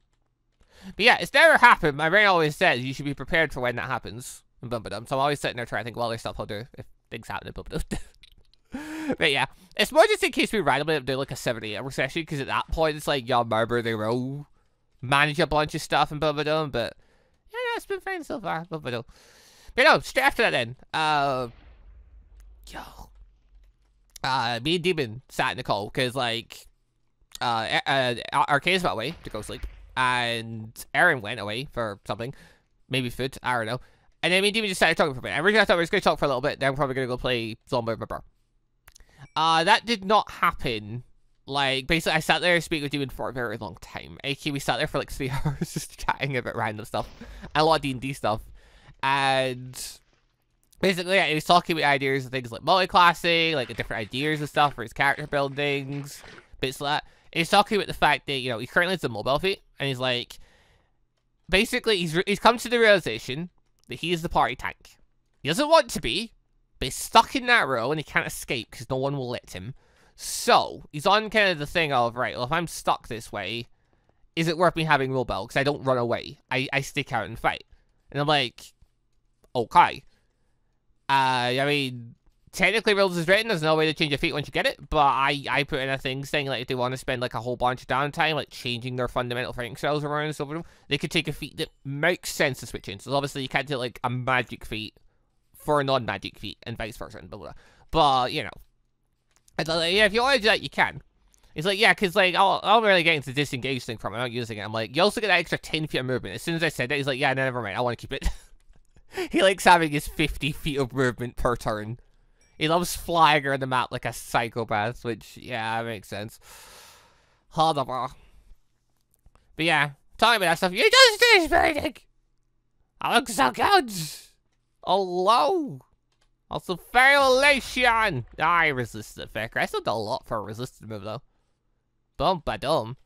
But yeah, it's never happened. My brain always says you should be prepared for when that happens. So I'm always sitting there trying to think, well, there's stuff I'll do if things happen. But yeah, it's more just in case we randomly do like a 70-hour session, because at that point it's like, y'all remember they will manage a bunch of stuff and but yeah, it's been fine so far. But no, straight after that then, me and Demon sat in the call, because like, Arcane's went away to go sleep, and Aaron went away for something, maybe food, I don't know. And then me and Demon just started talking for a bit. Originally I thought we were just going to talk for a little bit, then we're probably going to go play Zombie with my bro. That did not happen. Like, basically, I sat there speaking with Demon for a very long time. We sat there for like 3 hours just chatting about random stuff. And a lot of D&D stuff. And basically, yeah, he was talking about ideas of things like multi-classing, like different ideas and stuff for his character buildings, bits like that. And he's talking about the fact that, you know, he currently has a mobile feat. And he's like, basically, he's come to the realization that he is the party tank. He doesn't want to be, but he's stuck in that role and he can't escape because no one will let him. So, he's on kind of the thing of, right, well, if I'm stuck this way, is it worth me having mobile? Because I don't run away. I stick out and fight. And I'm like, okay. I mean, technically rules is written, there's no way to change your feat once you get it, but I put in a thing saying, like, if they want to spend, like, a whole bunch of downtime, like, changing their fundamental fighting styles around and stuff, they could take a feat that makes sense to switch in. So, obviously, you can't do, like, a magic feat for a non-magic feat, and vice versa, and blah, blah, blah. But, you know, it's like, yeah, if you want to do that, you can. It's like, yeah, because, like, I'll really get into the disengage thing from it, I'm not using it. I'm like, you also get that extra 10 feet of movement. As soon as I said that, he's like, yeah, no, never mind, I want to keep it. He likes having his 50 feet of movement per turn. He loves flying around the map like a psychopath, which, yeah, makes sense. Hold up. But yeah, talking about that stuff, you just finished painting! I look so good! Hello! Also, Violation! I resisted effect. I still did a lot for a resisted move, though. Boom-ba-dum.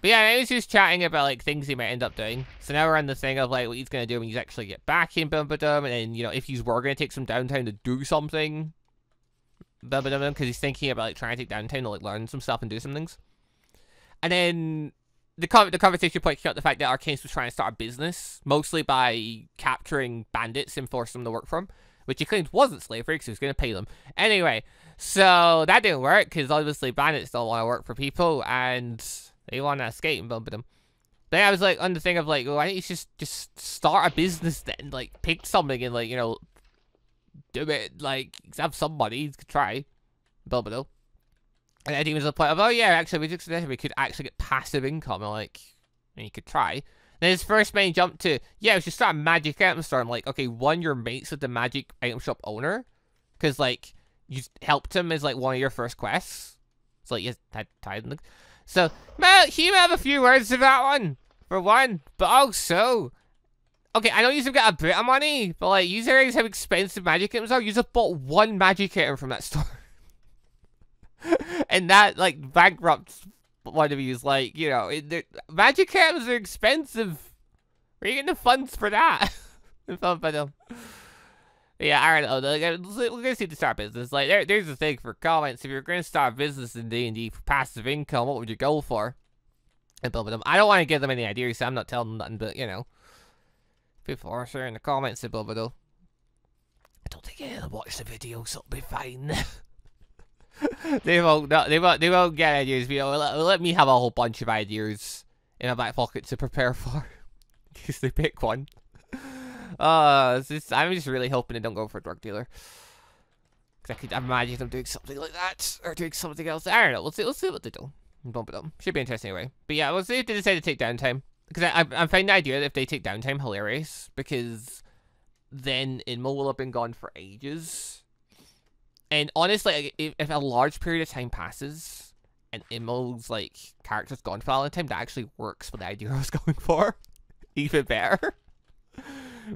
But yeah, he was just chatting about, like, things he might end up doing. So now we're on the thing of, like, what he's going to do when he's actually get back in boom-ba-dum, and then, you know, if he's were going to take some downtime to do something, boom-ba-dum, because he's thinking about, like, trying to take downtime to, like, learn some stuff and do some things. And then the conversation pointed out the fact that Arcane was trying to start a business, mostly by capturing bandits and forcing them to work for him, which he claimed wasn't slavery because he was going to pay them. Anyway, so that didn't work, because obviously bandits don't want to work for people, and they want to escape and bump them. Then I was like on the thing of like, why don't you just start a business then? Like, pick something and, like, you know, do it. Like, have some money. You could try. Bump them. And then he was at the point of, oh yeah, actually, we could actually get passive income. And like, and you could try. Then his first main jump to, yeah, we should start a magic item store. I'm like, okay, one, you're mates with the magic item shop owner. Because, like, you helped him as, like, one of your first quests. So, like, you had tied him. So, Matt, you have a few words to that one, for one, but also, okay, I know you've got a bit of money, but, like, you realize how expensive magic items are? You just bought one magic item from that store. And that, like, bankrupts one of you is like, you know, magic items are expensive. Where are you getting the funds for that? Yeah, I don't know. We're gonna see the start business. Like, there's the thing for comments. If you're gonna start a business in D&D for passive income, what would you go for? And I don't want to give them any ideas, so I'm not telling them nothing. But you know, people are sharing in the comments above it. I don't think any of them watch the video, so it'll be fine. They won't get ideas. You know, let me have a whole bunch of ideas in my back pocket to prepare for. In case they pick one. I'm just really hoping they don't go for a drug dealer. Because I could imagine them doing something like that. Or doing something else. I don't know. We'll see what they do. Bump it up. Should be interesting anyway. But yeah, we'll see if they decide to take downtime. Because I'm finding the idea that if they take downtime hilarious, because then Inmo will have been gone for ages. And honestly, if a large period of time passes and Inmo's like character's gone for all the time, that actually works for the idea I was going for. Even better.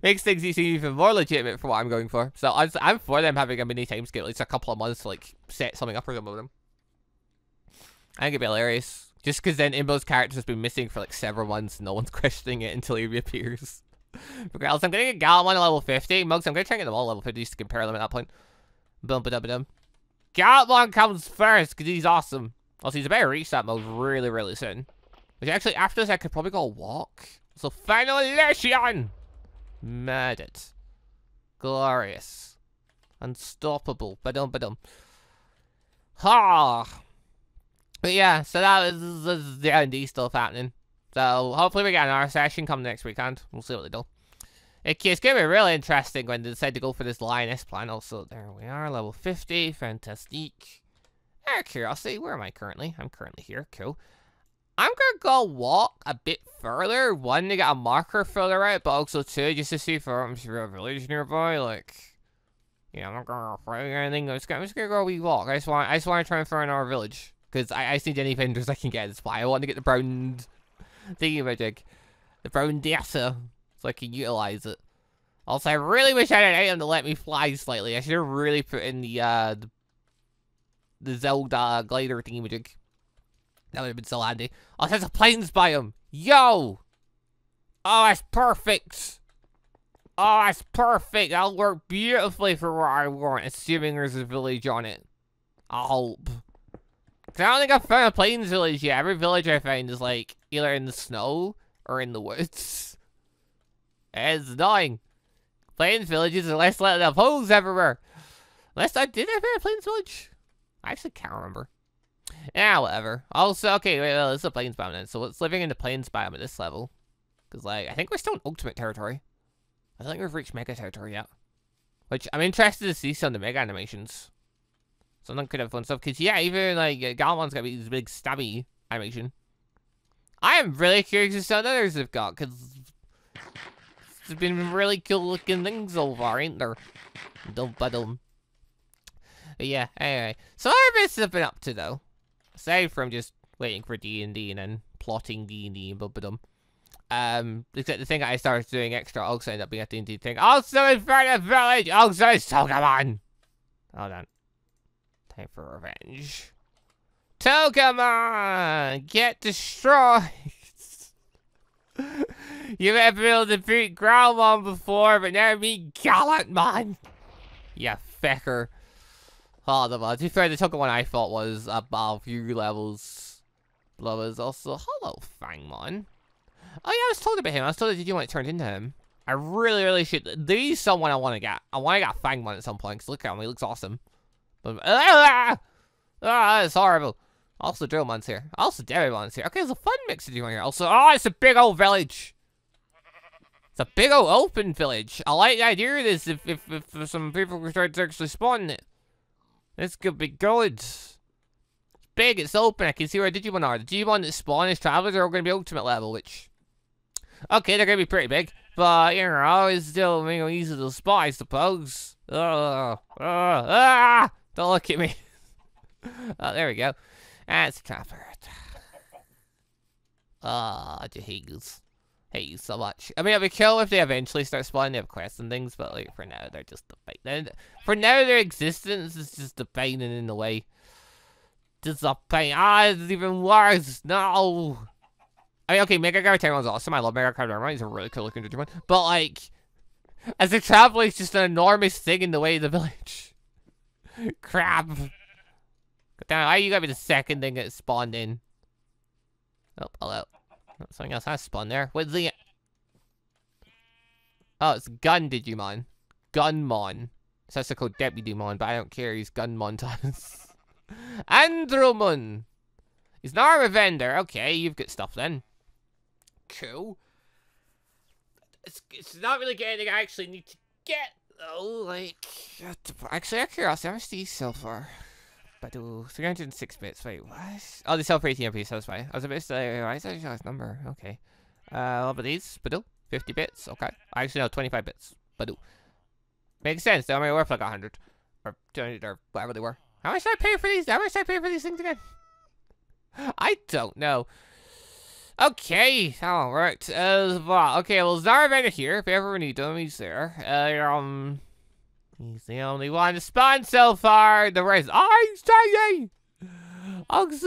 Makes things seem even more legitimate for what I'm going for. So I'm for them having a mini time skip, at least a couple of months to like set something up for them with them. I think it'd be hilarious. Just because then Imbo's character has been missing for like several months and no one's questioning it until he reappears. Okay, else I'm gonna get Galmon at level 50. Mugs, I'm gonna try and get them all level 50 just to compare them at that point. Boom, ba dum ba dum. Galmon comes first because he's awesome. Also, he's about to reach that mode really, really soon. Which actually, after this, I could probably go walk. So, final Lesion! Murdered. Glorious. Unstoppable. Ba-dum, ba-dum. Ha! But yeah, so that was the R&D stuff happening. So, hopefully we get another session come next weekend. We'll see what they do. It's going to be really interesting when they decide to go for this lioness plan. Also, there we are, level 50. Fantastic. Out of curiosity, where am I currently? I'm currently here. Cool. I'm going to go walk a bit further. One, to get a marker further out, but also two, just to see if there's a village nearby. Like, yeah, I'm not going to fight or anything. I'm just going to go a wee walk. I just want to try and find our village. Because I just need any vendors I can get. That's why I want to get the brown thingy-majig. The brown data. So I can utilize it. Also, I really wish I had an item to let me fly slightly. I should have really put in the Zelda glider thingy-majig. That would have been so handy. Oh, there's a plains biome. Yo! Oh, that's perfect. Oh, that's perfect. That'll work beautifully for what I want, assuming there's a village on it. I hope. Cause I don't think I've found a plains village yet. Every village I find is like either in the snow or in the woods. It's annoying. Plains villages are less likely to have holes everywhere. Unless I find a plains village? I actually can't remember. Yeah, whatever. Also, okay, wait, well, this is a plains biome then. So it's living in the plains biome at this level. Because, like, I think we're still in ultimate territory. I don't think we've reached mega territory yet. Which, I'm interested to see some of the mega animations. Something could have fun stuff. Because, yeah, even, like, Galmon's got this big stabby animation. I am really curious to see what others have got. Because there's been really cool looking things so far, ain't there? Dum-ba-dum. But yeah, anyway. So what have bits have been up to, though? Aside from just waiting for D&D and then plotting D&D and bum-ba-dum. Except the thing that I started doing extra also ended up being a D&D thing. Also in front of village! Also is Pokemon! Hold on. Time for revenge. Pokemon! Get destroyed! You may have been able to defeat Growlmon before, but never meet Gallantmon! Yeah, fecker. Oh, to be fair, the Pokemon I thought was above you levels. Below is also hello, Fangmon. Oh yeah, I was told about him. I was told that Digimon turned into him. I really should. He's someone I want to get. I want to get Fangmon at some point. Cause look at him, he looks awesome. But that's horrible. Also, Drillmon's here. Also, Devimon's here. Okay, there's a fun mix of Digimon here. Also, oh, it's a big old village. It's a big old open village. I like the idea of this. If some people can start to actually spawn it. This could be good. It's big, it's open, I can see where Digimon are. The Digimon that spawn as travelers are all going to be ultimate level, which... Okay, they're going to be pretty big. But, you know, it's still easy to spot, I suppose. Don't look at me. Oh, there we go. That's a trapper. Jahiggles. Hate you so much. I mean, it'd be cool if they eventually start spawning, they have quests and things, but like for now, they're just a pain. For now, their existence is just a pain and in the way. Just a pain. It's even worse. No. I mean, okay, Mega Garderomon's awesome. I love Mega Garderomon. He's a really cool looking Digimon. But like, as a traveler, it's just an enormous thing in the way of the village. Crap. Damn, why you gotta be the second thing that spawned in? Oh, hello. Something else has spawned there. What's the... Oh, it's Gun Digimon. Gunmon. So that's called Deputymon, but I don't care. He's Gunmon times. Andromon. He's an armor vendor. Okay, you've got stuff then. Cool. It's not really anything I actually need to get, though. Like, actually, out of curiosity, how much do you sell for? 306 bits. Wait, what? Oh, they sell for 18 apiece. That's why. I was a bit say, why is that a number? Okay. What about these? Badoo. 50 bits. Okay. Actually, no, 25 bits. Badoo. Makes sense. They're only worth like 100. Or 200 or whatever they were. How much did I pay for these? How much did I pay for these things again? I don't know. Okay. That worked. Okay, well, Zaromaru here. If you ever need him, he's there. He's the only one to spawn so far. The rest. Oh, he's tiny! Oh, no,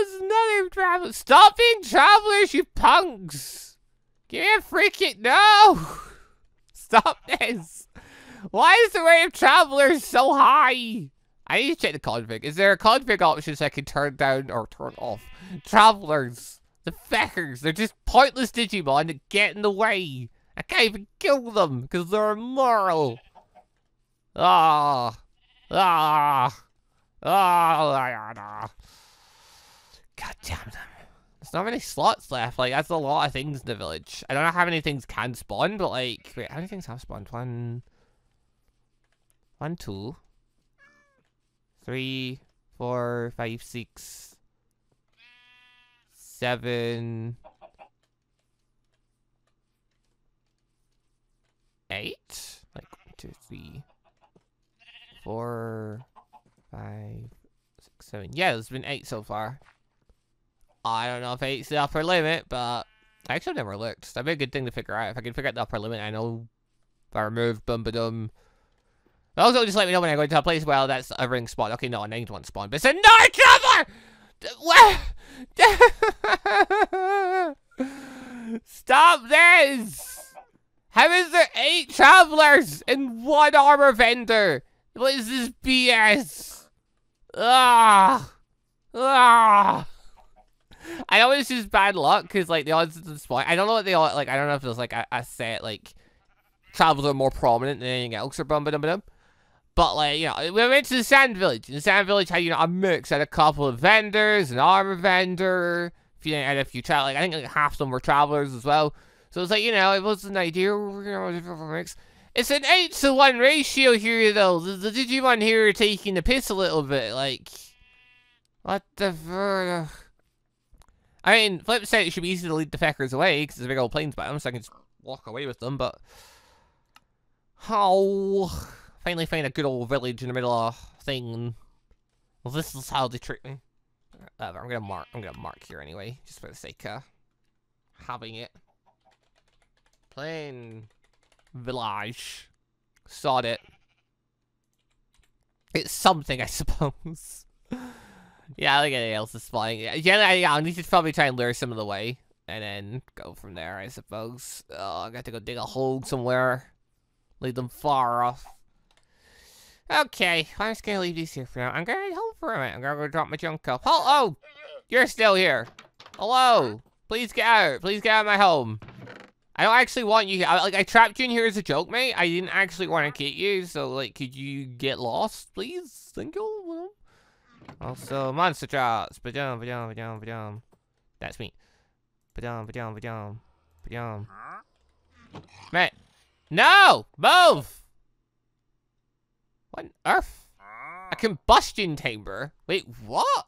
it's another traveler. Stop being travelers, you punks! Give me a freaking no! Stop this! Why is the rate of travelers so high? I need to check the config. Is there a config option so I can turn down or turn off travelers? The feckers, they're just pointless Digimon that get in the way. I can't even kill them because they're immoral. Ah. Ah. Oh, God damn them. There's not many slots left. Like, that's a lot of things in the village. I don't know how many things can spawn, but like, wait, how many things have spawned? 1, 2, 3, 4, 5, 6, 7, 8? Like, 1, 2, 3, 4, 5, 6, 7. Yeah, there's been 8 so far. I don't know if 8's the upper limit, but I actually never looked. That'd be a good thing to figure out. If I can figure out the upper limit, I know if I remove Bum-Ba-Dum. Also, just let me know when I go into a place. Well, that's a ring spawn. Okay, no, a 9th one spawn, but it's another traveler! Stop this! How is there 8 travelers in 1 armor vendor? What is this BS? Ah! Ah! I know it's just bad luck, because, like, the odds of the spawn, I don't know what they all, like, I don't know if there's, like, a set, like, travels are more prominent than anything else, or bum-ba-dum-ba-dum. But, like, you know, we went to the Sand Village, and the Sand Village had, you know, a mix, had a couple of vendors, an armor vendor, and a few travelers, like, I think, like, half of them were travelers as well. So it's like, you know, it was an idea, you know, mix. It's an 8-to-1 ratio here, though. The Digimon here are taking the piss a little bit, like, what the fuck? I mean, flip side, it should be easy to lead the feckers away, because there's a big old plains biome, so I can just walk away with them, but... Oh... Finally find a good old village in the middle of thing. Well, this is how they treat me. I'm gonna mark here anyway, just for the sake of having it. Plain village. Sod it. It's something, I suppose. Yeah, look at anything else is flying. Yeah, I need to probably try and lure some of the way. And then go from there, I suppose. Oh, I got to go dig a hole somewhere. Lead them far off. Okay, I'm just gonna leave these here for now. I'm gonna head home for a minute. I'm gonna go drop my junk off. Oh, you're still here. Hello. Please get out. Please get out of my home. I don't actually want you here. I trapped you in here as a joke, mate. I didn't actually want to kill you, so, like, could you get lost, please? Thank you. Also, monster drops. Ba-dum, ba-dum, ba-dum, ba-dum. That's me. Ba-dum, ba-dum, ba-dum, ba-dum. Mate. No! Move! What on earth? A combustion chamber? Wait, what?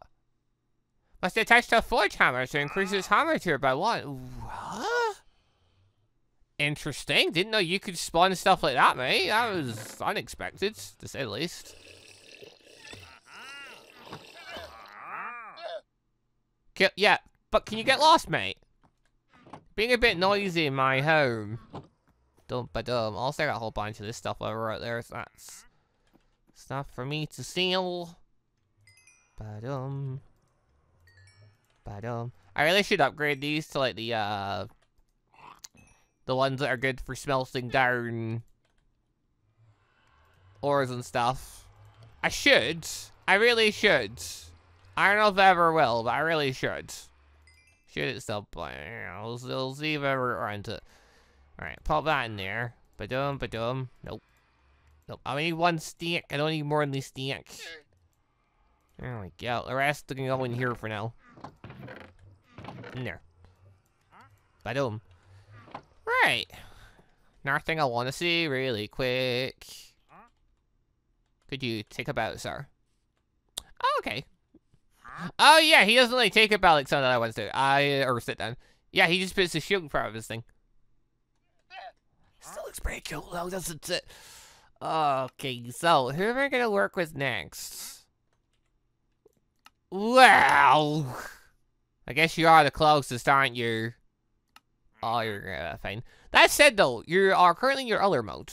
Must attach to a forge hammer to increase its hammer tier by 1. What? Interesting. Didn't know you could spawn stuff like that, mate. That was unexpected, to say the least. Yeah, but can you get lost, mate? Being a bit noisy in my home. Dum-ba-dum. Also, I got a whole bunch of this stuff over right there, so that's stuff for me to steal. Ba-dum. Ba-dum. I really should upgrade these to, like, the ones that are good for smelting down ores and stuff. I should. I really should. I don't know if I ever will, but I really should. Should at some point. We'll see if I ever around to it. Alright, pop that in there. Ba-dum, ba-dum. Nope. Nope. I need 1 stick. I don't need more than this stick. There we go. The rest can go in here for now. In there. Ba-dum. Right. Another thing I want to see really quick. Could you take a bow, sir? Oh, okay. Oh, yeah, he doesn't, like, take a bow like some of the other ones do. Or sit down. Yeah, he just puts the shield in front of his thing. Still looks pretty cool though, doesn't it? Okay, so who am I gonna work with next? Well, I guess you are the closest, aren't you? Oh, you're fine. That said, though, you are currently in your other mode,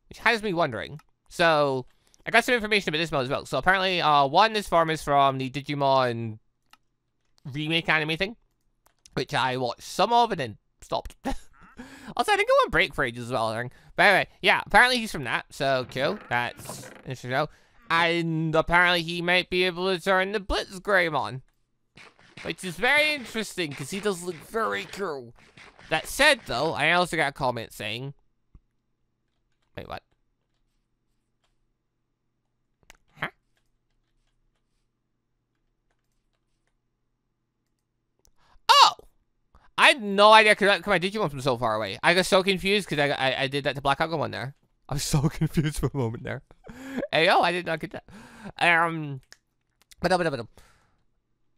which has me wondering. So, I got some information about this mode as well. So, apparently, one, this form is from the Digimon remake anime thing, which I watched some of and then stopped. Also, I think I went break for ages as well. But anyway, yeah, apparently he's from that, so cool. That's interesting to know. And apparently he might be able to turn the Blitzgreymon, which is very interesting because he does look very cool. That said, though, I also got a comment saying, wait, what? Huh? Oh! I had no idea because my Digimon from so far away. I got so confused because I did that to Black Agumon there. I was so confused for a moment there. Hey, oh, I did not get that.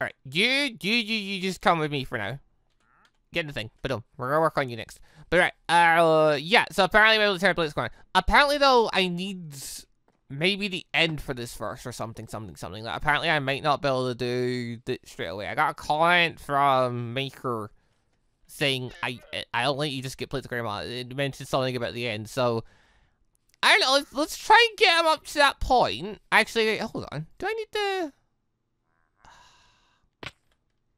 Alright, you just come with me for now. Get in the thing, but we're gonna work on you next. But right, yeah. So apparently, I'm able to turn Blitzcrank. Apparently, though, I need maybe the end for this first or something. Like, apparently, I might not be able to do it straight away. I got a comment from Maker saying I'll let you just get Blitzcrank. It mentioned something about the end, so I don't know. Let's try and get him up to that point. Actually, hold on. Do I need to?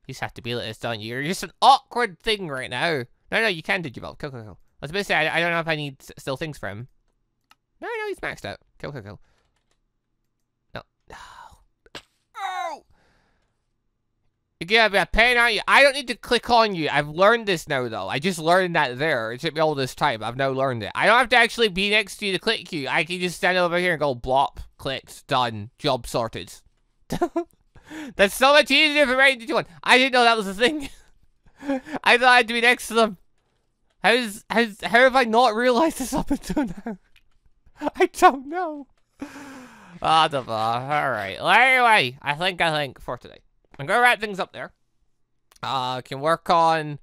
You just have to be like this, don't you? You're just an awkward thing right now. No, you can Digivolve. Cool. I was about to say, I don't know if I need still things for him. No, he's maxed out. Cool. No. Oh! You're gonna be a pain, aren't you? I don't need to click on you. I've learned this now, though. I just learned that there. It took me all this time. I've now learned it. I don't have to actually be next to you to click you. I can just stand over here and go, blop, clicked, done, job sorted. That's so much easier for writing Digimon. I didn't know that was a thing. I thought I had to be next to them. How have I not realized this up until now? I don't know. Alright. Well, anyway, I think for today, I'm gonna wrap things up there. Can work on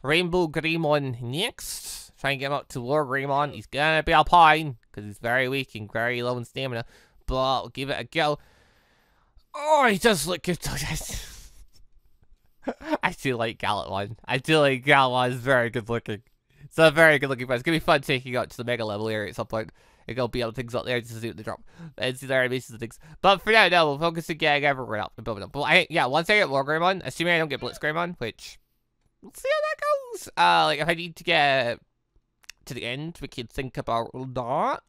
Rainbow Greymon next. Try and get him up to War Greymon. He's gonna be a pine because he's very weak and very low in stamina. But we'll give it a go. Oh, he does look good. I do like Gallant. Is very good looking. It's a very good looking fight. It's gonna be fun taking out to the mega level area at some point. You're gonna be able to things up there just to see what they drop and see their animations and things. But for now, no, we'll focus on getting everyone up and building up. But once I get War Greymon, assuming I don't get Blitzgreymon, which we'll see how that goes. Like if I need to get to the end, we can think about that.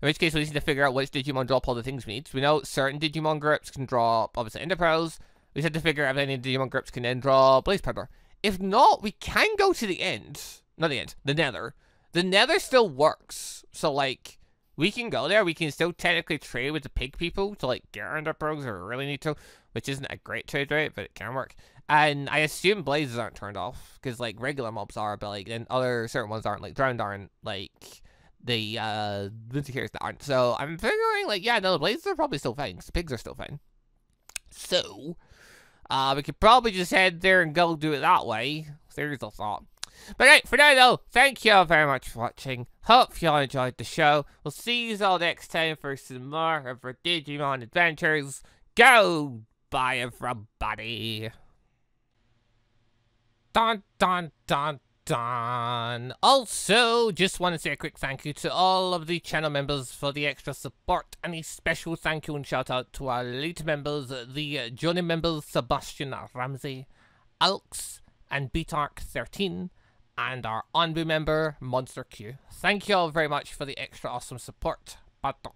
In which case, we need to figure out which Digimon drop all the things we need. So we know certain Digimon groups can drop, obviously, Enderpearls. We just have to figure out if any Digimon groups can then drop Blaze Powder. If not, we can go to the end. Not the end, the Nether. The Nether still works. So, like, we can go there. We can still technically trade with the pig people to, like, get Enderpearls if we really need to. Which isn't a great trade rate, but it can work. And I assume Blazes aren't turned off. Because, like, regular mobs are, but, like, then other certain ones aren't. Like, Drowned aren't, like... The Vindicator's that aren't. So I'm figuring, like, yeah, no, the Blazes are probably still fine. The pigs are still fine. So, we could probably just head there and go do it that way. There's a thought. But right, for now, though, thank you all very much for watching. Hope you all enjoyed the show. We'll see you all next time for some more of our Digimon adventures. Goodbye, everybody. Dun. Also, just want to say a quick thank you to all of the channel members for the extra support, and a special thank you and shout out to our elite members, the Johnny members Sebastian Ramsey, Alex, and Beatark13, and our ANBU member MonsterQ. Thank you all very much for the extra awesome support. Bata.